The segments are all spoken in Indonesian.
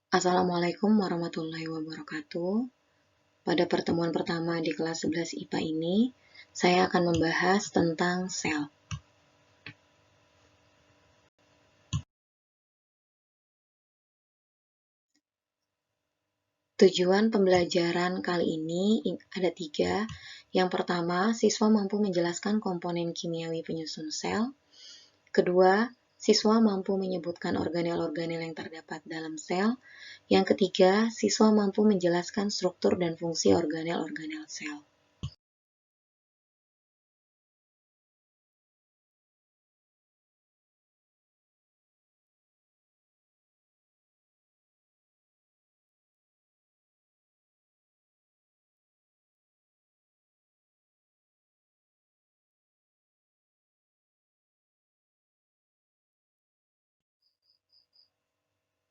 Assalamualaikum warahmatullahi wabarakatuh. Pada pertemuan pertama di kelas 11 IPA ini, saya akan membahas tentang sel. Tujuan pembelajaran kali ini ada 3. Yang pertama, siswa mampu menjelaskan komponen kimiawi penyusun sel. Kedua, siswa mampu menyebutkan organel-organel yang terdapat dalam sel. Yang ketiga, siswa mampu menjelaskan struktur dan fungsi organel-organel sel.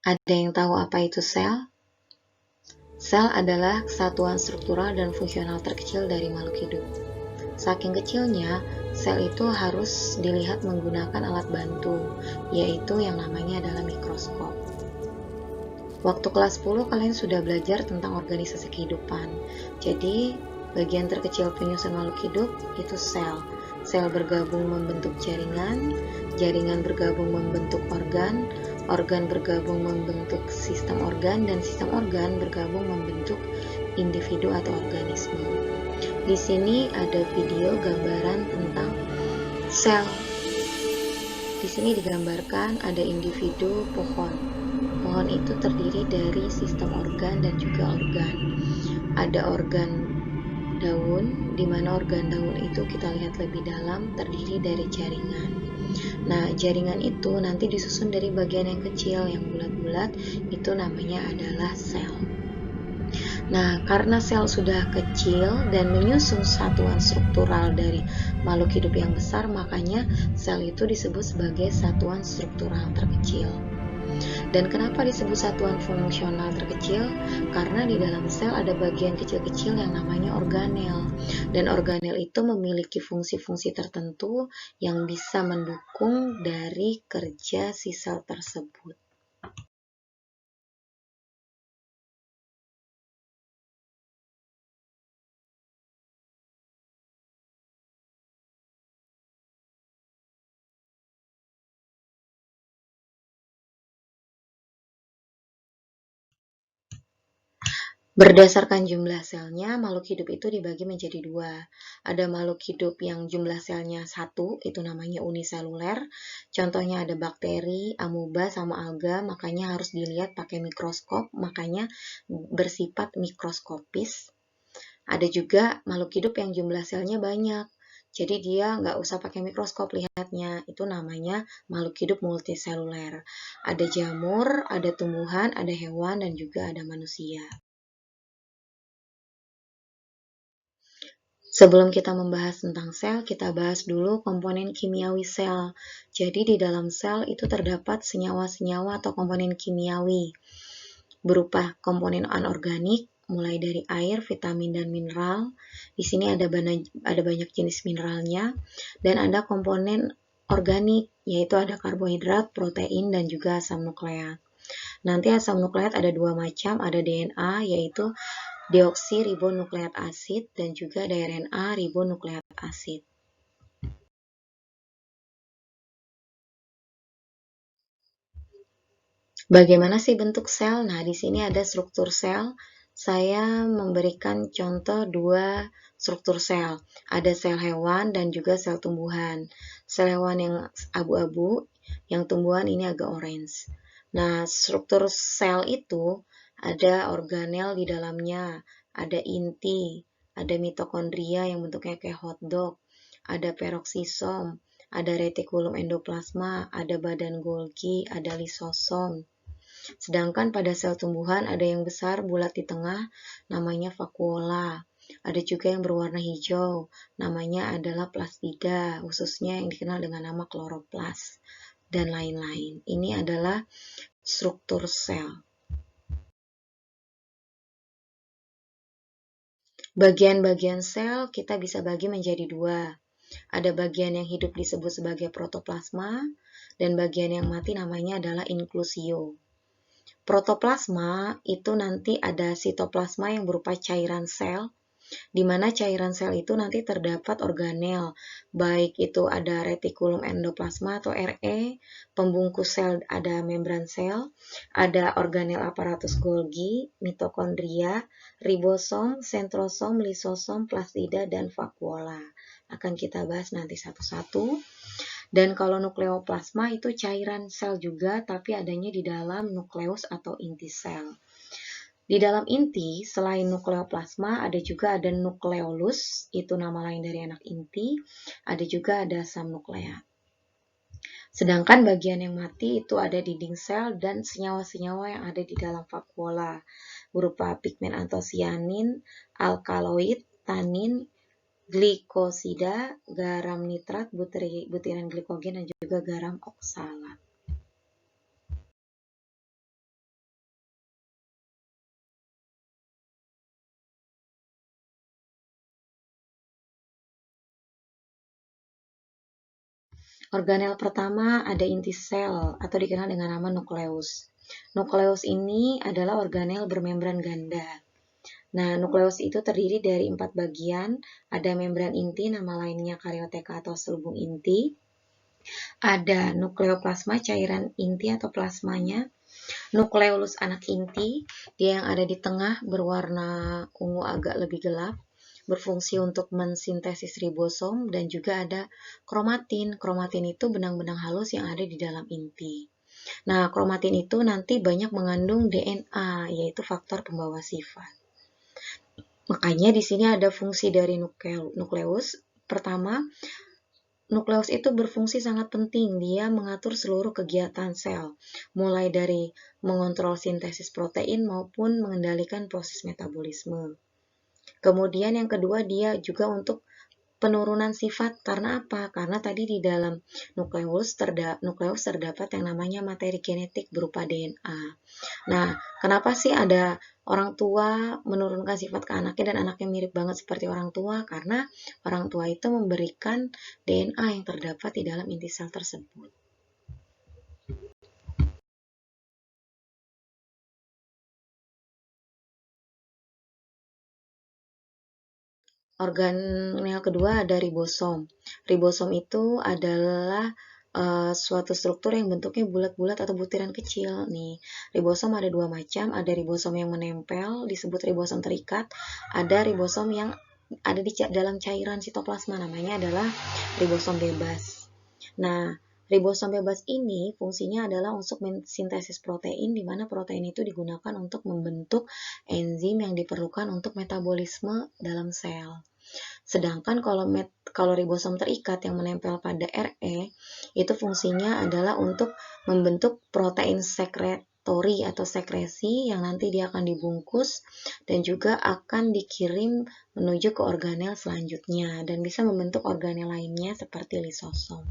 Ada yang tahu apa itu sel? Sel adalah kesatuan struktural dan fungsional terkecil dari makhluk hidup. Saking kecilnya, sel itu harus dilihat menggunakan alat bantu, yaitu yang namanya adalah mikroskop. Waktu kelas 10 kalian sudah belajar tentang organisasi kehidupan. Jadi, bagian terkecil penyusun makhluk hidup itu sel. Sel bergabung membentuk jaringan, jaringan bergabung membentuk organ, organ bergabung membentuk sistem organ, dan sistem organ bergabung membentuk individu atau organisme. Di sini ada video gambaran tentang sel. Di sini digambarkan ada individu pohon. Pohon itu terdiri dari sistem organ dan juga organ. Ada organ daun, di mana organ daun itu kita lihat lebih dalam terdiri dari jaringan. Nah, jaringan itu nanti disusun dari bagian yang kecil, yang bulat-bulat, itu namanya adalah sel. Nah, karena sel sudah kecil dan menyusun satuan struktural dari makhluk hidup yang besar, makanya sel itu disebut sebagai satuan struktural terkecil. Dan kenapa disebut satuan fungsional terkecil? Karena di dalam sel ada bagian kecil-kecil yang namanya organel. Dan organel itu memiliki fungsi-fungsi tertentu yang bisa mendukung dari kerja si sel tersebut. Berdasarkan jumlah selnya, makhluk hidup itu dibagi menjadi 2. Ada makhluk hidup yang jumlah selnya 1, itu namanya uniseluler. Contohnya ada bakteri, amuba, sama alga, makanya harus dilihat pakai mikroskop, makanya bersifat mikroskopis. Ada juga makhluk hidup yang jumlah selnya banyak, jadi dia nggak usah pakai mikroskop lihatnya, itu namanya makhluk hidup multiseluler. Ada jamur, ada tumbuhan, ada hewan, dan juga ada manusia. Sebelum kita membahas tentang sel, kita bahas dulu komponen kimiawi sel. Jadi di dalam sel itu terdapat senyawa-senyawa atau komponen kimiawi berupa komponen anorganik, mulai dari air, vitamin, dan mineral. Di sini ada banyak jenis mineralnya, dan ada komponen organik, yaitu ada karbohidrat, protein, dan juga asam nukleat. Nanti asam nukleat ada 2 macam, ada DNA, yaitu deoksiribonukleat asid, dan juga ada RNA ribonukleat asid. Bagaimana sih bentuk sel? Nah, di sini ada struktur sel. Saya memberikan contoh 2 struktur sel. Ada sel hewan dan juga sel tumbuhan. Sel hewan yang abu-abu, yang tumbuhan ini agak orange. Nah, struktur sel itu ada organel di dalamnya, ada inti, ada mitokondria yang bentuknya kayak hotdog, ada peroksisom, ada retikulum endoplasma, ada badan Golgi, ada lisosom. Sedangkan pada sel tumbuhan ada yang besar bulat di tengah, namanya vakuola. Ada juga yang berwarna hijau, namanya adalah plastida, khususnya yang dikenal dengan nama kloroplas, dan lain-lain. Ini adalah struktur sel. Bagian-bagian sel kita bisa bagi menjadi 2. Ada bagian yang hidup disebut sebagai protoplasma, dan bagian yang mati namanya adalah inklusio. Protoplasma itu nanti ada sitoplasma yang berupa cairan sel, di mana cairan sel itu nanti terdapat organel, baik itu ada retikulum endoplasma atau RE, pembungkus sel ada membran sel, ada organel aparatus Golgi, mitokondria, ribosom, sentrosom, lisosom, plastida, dan vakuola. Akan kita bahas nanti satu-satu. Dan kalau nukleoplasma itu cairan sel juga, tapi adanya di dalam nukleus atau inti sel. Di dalam inti, selain nukleoplasma, ada nukleolus, itu nama lain dari anak inti, ada juga ada asam nukleat. Sedangkan bagian yang mati itu ada dinding sel dan senyawa-senyawa yang ada di dalam vakuola, berupa pigmen antosianin, alkaloid, tanin, glikosida, garam nitrat, butiran glikogen, dan juga garam oksalat. Organel pertama ada inti sel atau dikenal dengan nama nukleus. Nukleus ini adalah organel bermembran ganda. Nah, nukleus itu terdiri dari 4 bagian, ada membran inti, nama lainnya karioteka atau selubung inti, ada nukleoplasma, cairan inti atau plasmanya, nukleolus anak inti, dia yang ada di tengah berwarna ungu agak lebih gelap, berfungsi untuk mensintesis ribosom, dan juga ada kromatin. Kromatin itu benang-benang halus yang ada di dalam inti. Nah, kromatin itu nanti banyak mengandung DNA, yaitu faktor pembawa sifat. Makanya di sini ada fungsi dari nukleus. Pertama, nukleus itu berfungsi sangat penting. Dia mengatur seluruh kegiatan sel, mulai dari mengontrol sintesis protein maupun mengendalikan proses metabolisme. Kemudian yang kedua, dia juga untuk penurunan sifat. Karena apa? Karena tadi di dalam nukleus terdapat yang namanya materi genetik berupa DNA. Nah, kenapa sih ada orang tua menurunkan sifat ke anaknya dan anaknya mirip banget seperti orang tua? Karena orang tua itu memberikan DNA yang terdapat di dalam inti sel tersebut. Organel kedua ada ribosom. Ribosom itu adalah suatu struktur yang bentuknya bulat-bulat atau butiran kecil. Nih, ribosom ada 2 macam, ada ribosom yang menempel, disebut ribosom terikat, ada ribosom yang ada di dalam cairan sitoplasma, namanya adalah ribosom bebas. Nah, ribosom bebas ini fungsinya adalah untuk mensintesis protein, di mana protein itu digunakan untuk membentuk enzim yang diperlukan untuk metabolisme dalam sel. Sedangkan kalau ribosom terikat yang menempel pada RE, itu fungsinya adalah untuk membentuk protein sekretori atau sekresi yang nanti dia akan dibungkus dan juga akan dikirim menuju ke organel selanjutnya dan bisa membentuk organel lainnya seperti lisosom.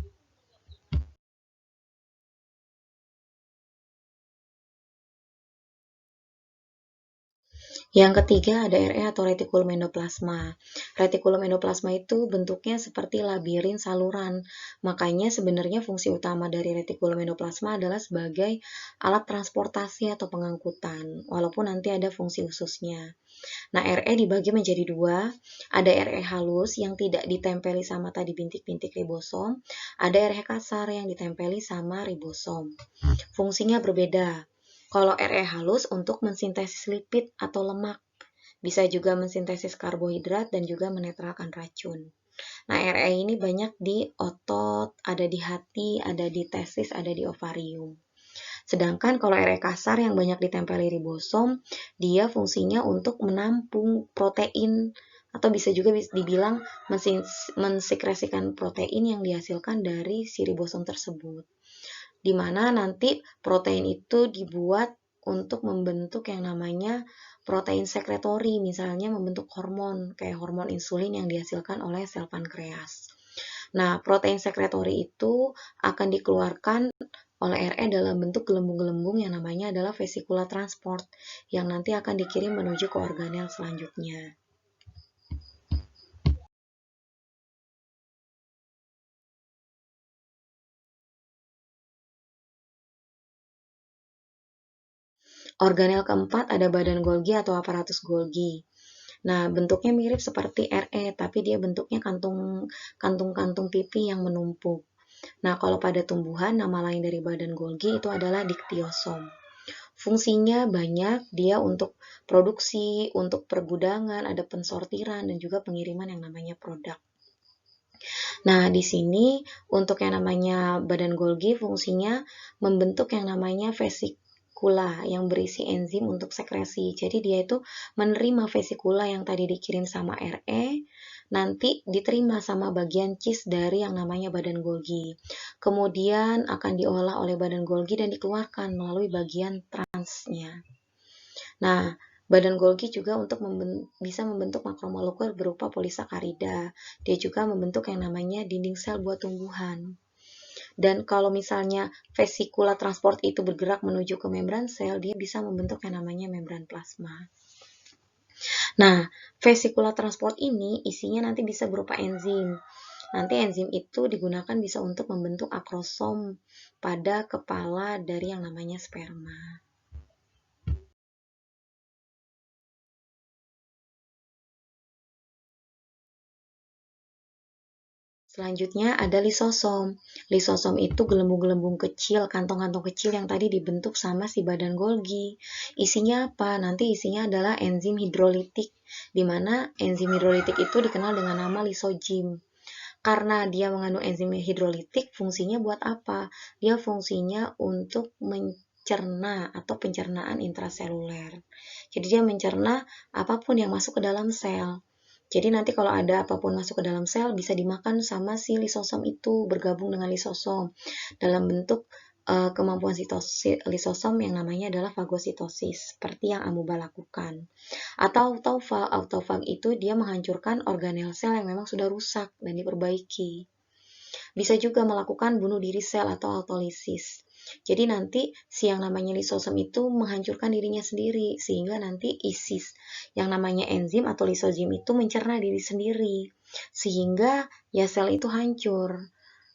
Yang ketiga ada RE atau retikulum endoplasma. Retikulum endoplasma itu bentuknya seperti labirin saluran. Makanya sebenarnya fungsi utama dari retikulum endoplasma adalah sebagai alat transportasi atau pengangkutan, walaupun nanti ada fungsi khususnya. Nah, RE dibagi menjadi 2. Ada RE halus yang tidak ditempeli sama tadi bintik-bintik ribosom, ada RE kasar yang ditempeli sama ribosom. Fungsinya berbeda. Kalau RE halus untuk mensintesis lipid atau lemak, bisa juga mensintesis karbohidrat dan juga menetralkan racun. Nah, RE ini banyak di otot, ada di hati, ada di testis, ada di ovarium. Sedangkan kalau RE kasar yang banyak ditempeli ribosom, dia fungsinya untuk menampung protein atau bisa juga dibilang mensekresikan protein yang dihasilkan dari si ribosom tersebut. Di mana nanti protein itu dibuat untuk membentuk yang namanya protein sekretori, misalnya membentuk hormon, kayak hormon insulin yang dihasilkan oleh sel pankreas. Nah, protein sekretori itu akan dikeluarkan oleh RE dalam bentuk gelembung-gelembung yang namanya adalah vesikula transport, yang nanti akan dikirim menuju ke organel selanjutnya. Organel keempat ada badan Golgi atau aparatus Golgi. Nah, bentuknya mirip seperti RE, tapi dia bentuknya kantung pipi yang menumpuk. Nah, kalau pada tumbuhan, nama lain dari badan Golgi itu adalah diktiosom. Fungsinya banyak, dia untuk produksi, untuk pergudangan, ada pensortiran, dan juga pengiriman yang namanya produk. Nah, di sini untuk yang namanya badan Golgi fungsinya membentuk yang namanya vesikula yang berisi enzim untuk sekresi. Jadi dia itu menerima vesikula yang tadi dikirim sama RE, nanti diterima sama bagian cis dari yang namanya badan Golgi. Kemudian akan diolah oleh badan Golgi dan dikeluarkan melalui bagian transnya. Nah, badan Golgi juga untuk bisa membentuk makromolekul berupa polisakarida. Dia juga membentuk yang namanya dinding sel buat tumbuhan. Dan kalau misalnya vesikula transport itu bergerak menuju ke membran sel, dia bisa membentuk yang namanya membran plasma. Nah, vesikula transport ini isinya nanti bisa berupa enzim. Nanti enzim itu digunakan bisa untuk membentuk akrosom pada kepala dari yang namanya sperma. Selanjutnya ada lisosom. Lisosom itu gelembung-gelembung kecil, kantong-kantong kecil yang tadi dibentuk sama si badan Golgi. Isinya apa? Nanti isinya adalah enzim hidrolitik, di mana enzim hidrolitik itu dikenal dengan nama lisogim. Karena dia mengandung enzim hidrolitik, fungsinya buat apa? Dia fungsinya untuk mencerna atau pencernaan intraseluler. Jadi dia mencerna apapun yang masuk ke dalam sel. Jadi nanti kalau ada apapun masuk ke dalam sel bisa dimakan sama si lisosom itu, bergabung dengan lisosom dalam bentuk kemampuan lisosom yang namanya adalah fagositosis, seperti yang amuba lakukan. Atau autofag itu dia menghancurkan organel sel yang memang sudah rusak dan diperbaiki. Bisa juga melakukan bunuh diri sel atau autolisis. Jadi nanti si yang namanya lisosom itu menghancurkan dirinya sendiri, sehingga nanti isis yang namanya enzim atau lisozim itu mencerna diri sendiri, sehingga ya sel itu hancur.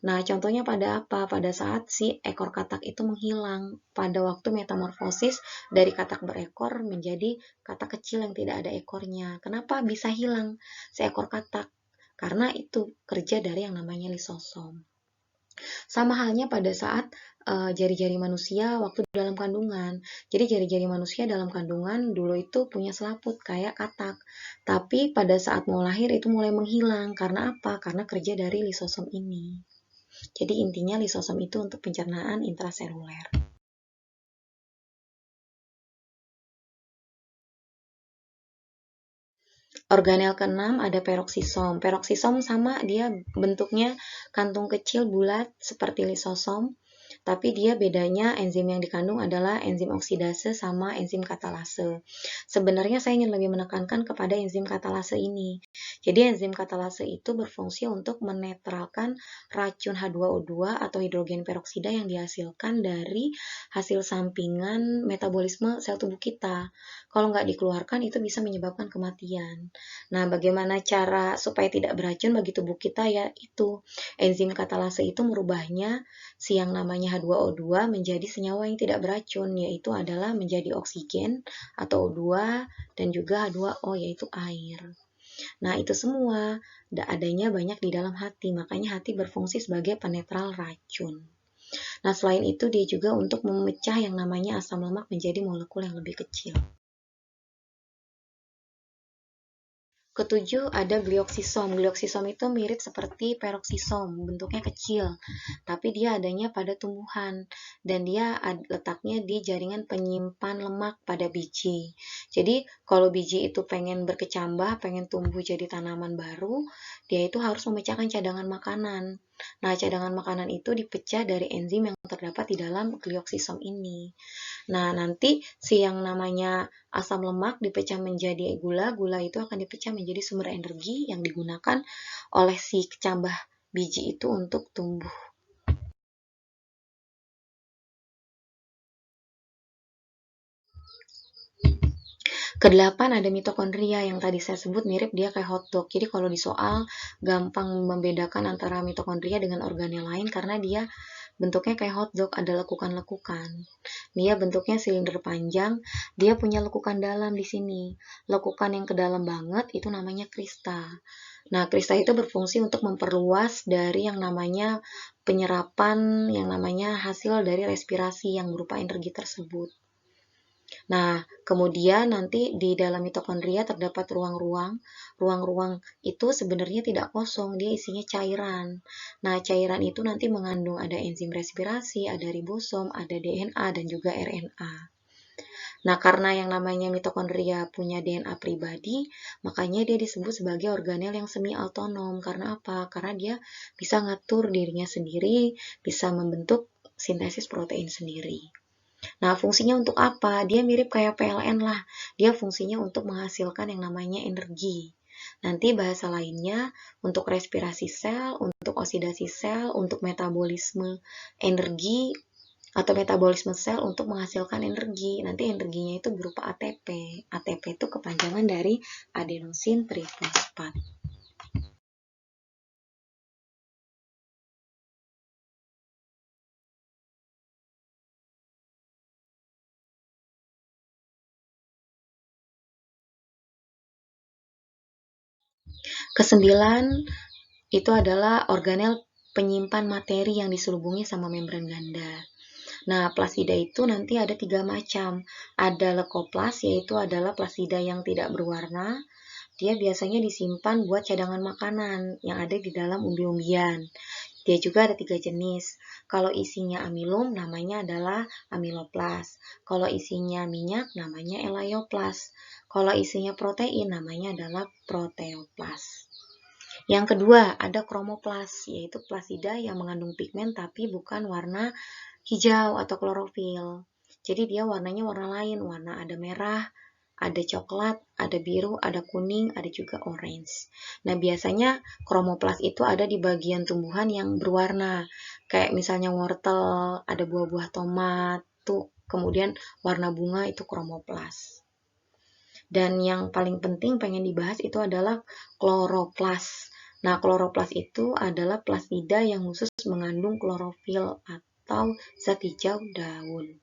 Nah, contohnya pada apa? Pada saat si ekor katak itu menghilang, pada waktu metamorfosis dari katak berekor menjadi katak kecil yang tidak ada ekornya. Kenapa bisa hilang seekor katak? Karena itu kerja dari yang namanya lisosom. Sama halnya pada saat jari-jari manusia waktu dalam kandungan. Jadi jari-jari manusia dalam kandungan dulu itu punya selaput kayak katak. Tapi pada saat mau lahir itu mulai menghilang. Karena apa? Karena kerja dari lisosom ini. Jadi intinya lisosom itu untuk pencernaan intraseluler. Organel keenam ada peroksisom. Peroksisom sama, dia bentuknya kantung kecil bulat seperti lisosom, tapi dia bedanya enzim yang dikandung adalah enzim oksidase sama enzim katalase. Sebenarnya saya ingin lebih menekankan kepada enzim katalase ini. Jadi enzim katalase itu berfungsi untuk menetralkan racun H2O2 atau hidrogen peroksida yang dihasilkan dari hasil sampingan metabolisme sel tubuh kita. Kalau nggak dikeluarkan itu bisa menyebabkan kematian. Nah, bagaimana cara supaya tidak beracun bagi tubuh kita? Ya itu, enzim katalase itu merubahnya si yang namanya H2O2 menjadi senyawa yang tidak beracun, yaitu adalah menjadi oksigen atau O2 dan juga H2O yaitu air. Nah, itu semua adanya banyak di dalam hati, makanya hati berfungsi sebagai penetral racun. Nah, selain itu dia juga untuk memecah yang namanya asam lemak menjadi molekul yang lebih kecil. Ketujuh ada glioksisom. Glioksisom itu mirip seperti peroksisom, bentuknya kecil, tapi dia adanya pada tumbuhan dan dia letaknya di jaringan penyimpan lemak pada biji. Jadi kalau biji itu pengen berkecambah, pengen tumbuh jadi tanaman baru, dia itu harus memecahkan cadangan makanan. Nah, cadangan makanan itu dipecah dari enzim yang terdapat di dalam glioksisom ini. Nah, nanti si yang namanya asam lemak dipecah menjadi gula, gula itu akan dipecah menjadi sumber energi yang digunakan oleh si kecambah biji itu untuk tumbuh. Kedelapan ada mitokondria yang tadi saya sebut mirip dia kayak hotdog. Jadi kalau di soal gampang membedakan antara mitokondria dengan organel lain karena dia bentuknya kayak hotdog, ada lekukan-lekukan. Dia bentuknya silinder panjang, dia punya lekukan dalam di sini. Lekukan yang ke dalam banget itu namanya krista. Nah, krista itu berfungsi untuk memperluas dari yang namanya penyerapan, yang namanya hasil dari respirasi yang berupa energi tersebut. Nah, kemudian nanti di dalam mitokondria terdapat ruang-ruang. Ruang-ruang itu sebenarnya tidak kosong, dia isinya cairan. Nah, cairan itu nanti mengandung ada enzim respirasi, ada ribosom, ada DNA, dan juga RNA. Nah, karena yang namanya mitokondria punya DNA pribadi, makanya dia disebut sebagai organel yang semi autonom. Karena apa? Karena dia bisa ngatur dirinya sendiri, bisa membentuk sintesis protein sendiri. Nah, fungsinya untuk apa? Dia mirip kayak PLN lah. Dia fungsinya untuk menghasilkan yang namanya energi. Nanti bahasa lainnya untuk respirasi sel, untuk oksidasi sel, untuk metabolisme energi atau metabolisme sel untuk menghasilkan energi. Nanti energinya itu berupa ATP. ATP itu kepanjangan dari adenosin trifosfat. Kesembilan itu adalah organel penyimpan materi yang diselubungi sama membran ganda. Nah, plasida itu nanti ada 3 macam. Ada leukoplas, yaitu adalah plasida yang tidak berwarna. Dia biasanya disimpan buat cadangan makanan yang ada di dalam umbi-umbian. Dia juga ada 3 jenis. Kalau isinya amilum, namanya adalah amiloplas. Kalau isinya minyak, namanya elaioplas. Kalau isinya protein, namanya adalah proteoplas. Yang kedua, ada kromoplas, yaitu plasida yang mengandung pigmen tapi bukan warna hijau atau klorofil. Jadi dia warnanya warna lain, warna ada merah, ada coklat, ada biru, ada kuning, ada juga orange. Nah, biasanya kromoplas itu ada di bagian tumbuhan yang berwarna, kayak misalnya wortel, ada buah-buah tomat, tuh kemudian warna bunga itu kromoplas. Dan yang paling penting pengen dibahas itu adalah kloroplas. Nah, kloroplas itu adalah plasida yang khusus mengandung klorofil atau zat hijau daun.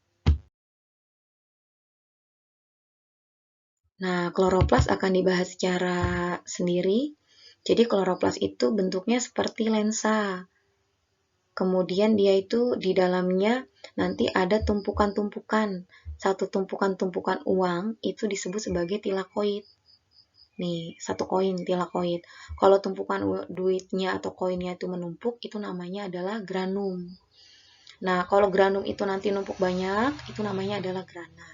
Nah, kloroplas akan dibahas secara sendiri. Jadi kloroplas itu bentuknya seperti lensa. Kemudian dia itu di dalamnya nanti ada tumpukan-tumpukan. Satu tumpukan-tumpukan uang itu disebut sebagai tilakoid. Nih, satu koin, tilakoid. Kalau tumpukan duitnya atau koinnya itu menumpuk, itu namanya adalah granum. Nah, kalau granum itu nanti numpuk banyak, itu namanya adalah grana.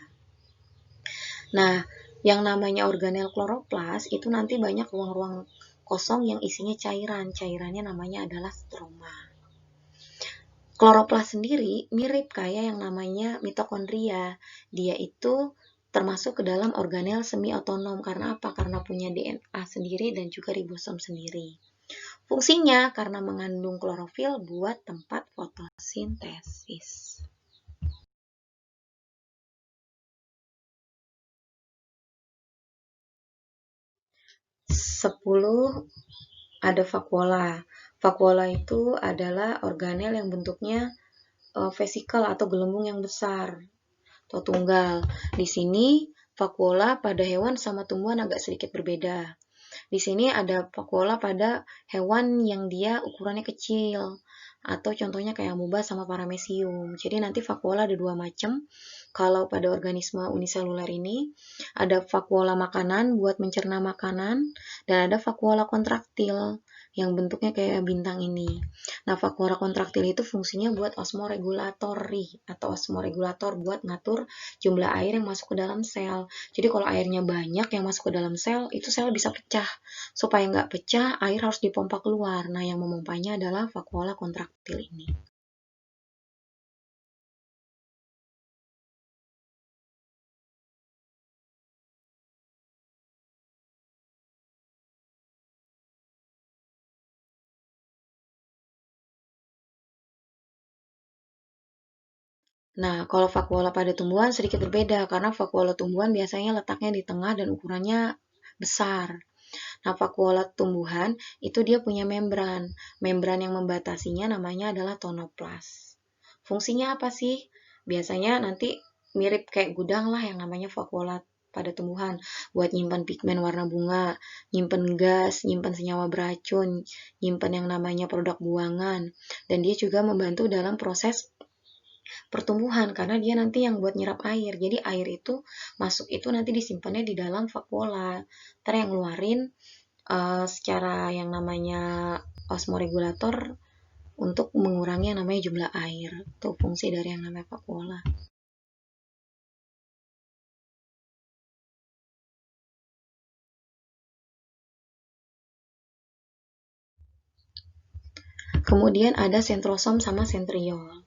Nah, yang namanya organel kloroplas itu nanti banyak ruang-ruang kosong yang isinya cairan. Cairannya namanya adalah stroma. Kloroplas sendiri mirip kayak yang namanya mitokondria. Dia itu termasuk ke dalam organel semi otonom. Karena apa? Karena punya DNA sendiri dan juga ribosom sendiri. Fungsinya karena mengandung klorofil buat tempat fotosintesis. 10 ada vakuola. Vakuola itu adalah organel yang bentuknya vesikel atau gelembung yang besar atau tunggal. Di sini vakuola pada hewan sama tumbuhan agak sedikit berbeda. Di sini ada vakuola pada hewan yang dia ukurannya kecil atau contohnya kayak amoeba sama paramecium. Jadi nanti vakuola ada 2 macam. Kalau pada organisme uniseluler ini ada vakuola makanan buat mencerna makanan dan ada vakuola kontraktil yang bentuknya kayak bintang ini. Nah, vakuola kontraktil itu fungsinya buat osmoregulatori atau osmoregulator buat ngatur jumlah air yang masuk ke dalam sel. Jadi kalau airnya banyak yang masuk ke dalam sel, itu sel bisa pecah. Supaya nggak pecah, air harus dipompa keluar. Nah, yang memompanya adalah vakuola kontraktil ini. Nah, kalau vakuola pada tumbuhan sedikit berbeda karena vakuola tumbuhan biasanya letaknya di tengah dan ukurannya besar. Nah, vakuola tumbuhan itu dia punya membran. Membran yang membatasinya namanya adalah tonoplas. Fungsinya apa sih? Biasanya nanti mirip kayak gudang lah yang namanya vakuola pada tumbuhan, buat nyimpan pigmen warna bunga, nyimpan gas, nyimpan senyawa beracun, nyimpan yang namanya produk buangan, dan dia juga membantu dalam proses pertumbuhan karena dia nanti yang buat nyerap air. Jadi air itu masuk itu nanti disimpannya di dalam vakuola. Ntar yang ngeluarin secara yang namanya osmoregulator untuk mengurangi yang namanya jumlah air. Itu fungsi dari yang namanya vakuola. Kemudian ada sentrosom sama sentriol.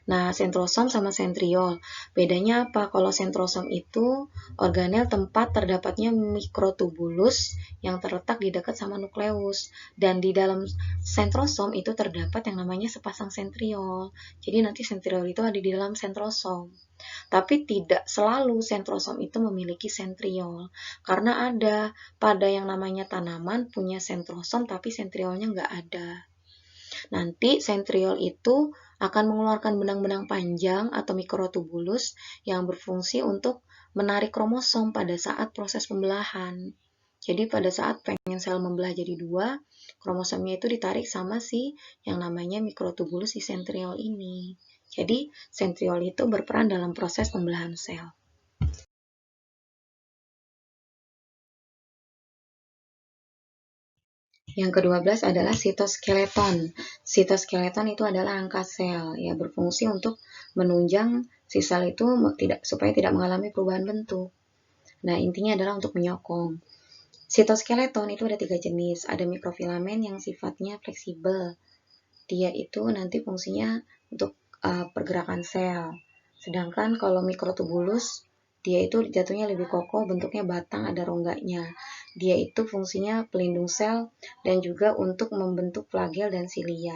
Nah, sentrosom sama sentriol. Bedanya apa? Kalau sentrosom itu organel tempat terdapatnya mikrotubulus yang terletak di dekat sama nukleus. Dan di dalam sentrosom itu terdapat yang namanya sepasang sentriol. Jadi nanti sentriol itu ada di dalam sentrosom. Tapi tidak selalu sentrosom itu memiliki sentriol. Karena ada pada yang namanya tanaman punya sentrosom tapi sentriolnya nggak ada. Nanti sentriol itu akan mengeluarkan benang-benang panjang atau mikrotubulus yang berfungsi untuk menarik kromosom pada saat proses pembelahan. Jadi pada saat pengen sel membelah jadi dua, kromosomnya itu ditarik sama si yang namanya mikrotubulus si sentriol ini. Jadi sentriol itu berperan dalam proses pembelahan sel. Yang ke-12 adalah sitoskeleton. Sitoskeleton itu adalah angka sel, ya berfungsi untuk menunjang si sel itu supaya tidak mengalami perubahan bentuk. Nah, intinya adalah untuk menyokong. Sitoskeleton itu ada 3 jenis. Ada mikrofilamen yang sifatnya fleksibel. Dia itu nanti fungsinya untuk pergerakan sel. Sedangkan kalau mikrotubulus, dia itu jatuhnya lebih kokoh, bentuknya batang, ada rongganya. Dia itu fungsinya pelindung sel dan juga untuk membentuk flagel dan silia.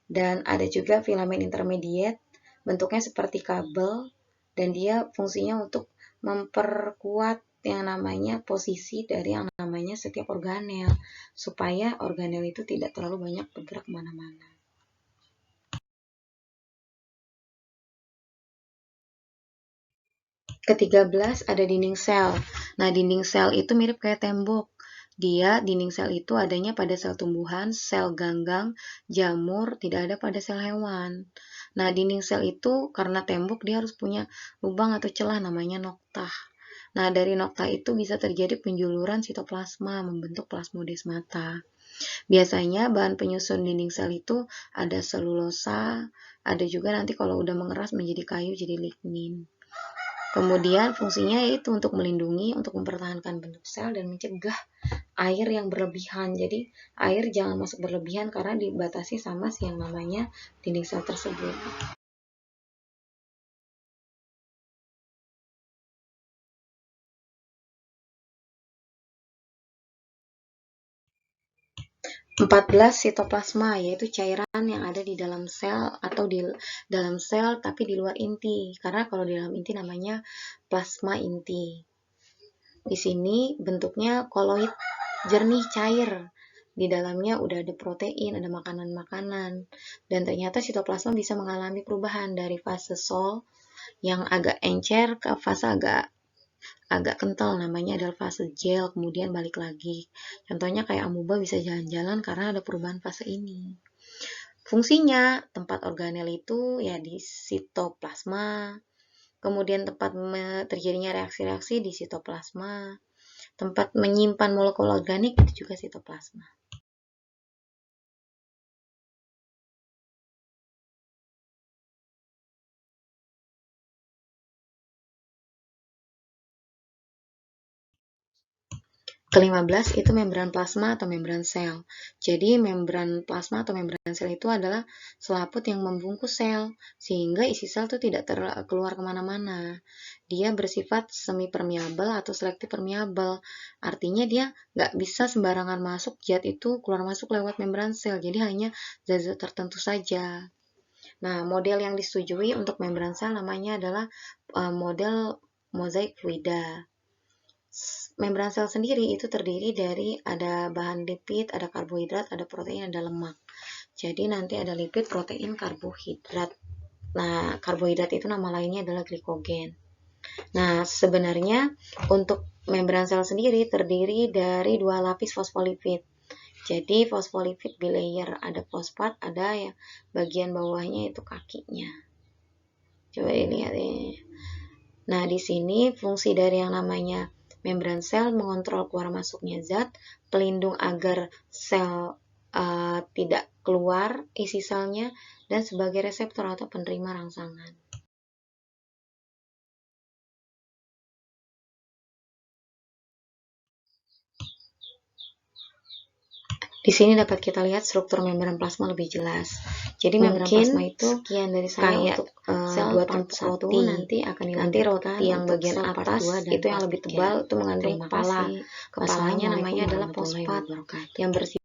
Dan ada juga filamen intermediate, bentuknya seperti kabel, dan dia fungsinya untuk memperkuat yang namanya posisi dari yang namanya setiap organel, supaya organel itu tidak terlalu banyak bergerak kemana-mana. Ke-13 ada dinding sel. Nah, dinding sel itu mirip kayak tembok. Dia, dinding sel itu adanya pada sel tumbuhan, sel ganggang, jamur, tidak ada pada sel hewan. Nah, dinding sel itu karena tembok dia harus punya lubang atau celah namanya noktah. Nah, dari noktah itu bisa terjadi penjuluran sitoplasma membentuk plasmodesmata. Biasanya bahan penyusun dinding sel itu ada selulosa, ada juga nanti kalau udah mengeras menjadi kayu jadi lignin. Kemudian fungsinya yaitu untuk melindungi, untuk mempertahankan bentuk sel dan mencegah air yang berlebihan. Jadi air jangan masuk berlebihan karena dibatasi sama si yang namanya dinding sel tersebut. Empat-belas sitoplasma, yaitu cairan yang ada di dalam sel atau di dalam sel tapi di luar inti. Karena kalau di dalam inti namanya plasma inti. Di sini bentuknya koloid, jernih, cair. Di dalamnya udah ada protein, ada makanan-makanan. Dan ternyata sitoplasma bisa mengalami perubahan dari fase sol yang agak encer ke fase agak kental, namanya adalah fase gel, kemudian balik lagi. Contohnya kayak amuba bisa jalan-jalan karena ada perubahan fase ini. Fungsinya, tempat organel itu ya di sitoplasma, kemudian tempat terjadinya reaksi-reaksi di sitoplasma, tempat menyimpan molekul organik itu juga sitoplasma. Ke-15 itu membran plasma atau membran sel. Jadi membran plasma atau membran sel itu adalah selaput yang membungkus sel, sehingga isi sel itu tidak keluar kemana-mana. Dia bersifat semi permeabel atau selektif permeabel. Artinya dia nggak bisa sembarangan masuk, zat itu keluar masuk lewat membran sel, jadi hanya zat-zat tertentu saja. Nah, model yang disetujui untuk membran sel namanya adalah model mozaik fluida. Membran sel sendiri itu terdiri dari ada bahan lipid, ada karbohidrat, ada protein, ada lemak. Jadi nanti ada lipid, protein, karbohidrat. Nah, karbohidrat itu nama lainnya adalah glikogen. Nah, sebenarnya untuk membran sel sendiri terdiri dari 2 lapis fosfolipid. Jadi fosfolipid bilayer, ada fosfat, ada yang bagian bawahnya itu kakinya. Coba dilihat ini. Nah, di sini fungsi dari yang namanya membran sel mengontrol keluar masuknya zat, pelindung agar sel tidak keluar isi selnya, dan sebagai reseptor atau penerima rangsangan. Di sini dapat kita lihat struktur membran plasma lebih jelas. Jadi membran plasma itu sekian dari saya kayak untuk sel 2 tumpuk roti. Nanti akan roti yang bagian atas itu yang lebih tebal itu mengandung kepala. Kepalanya namanya adalah fosfat yang bersifat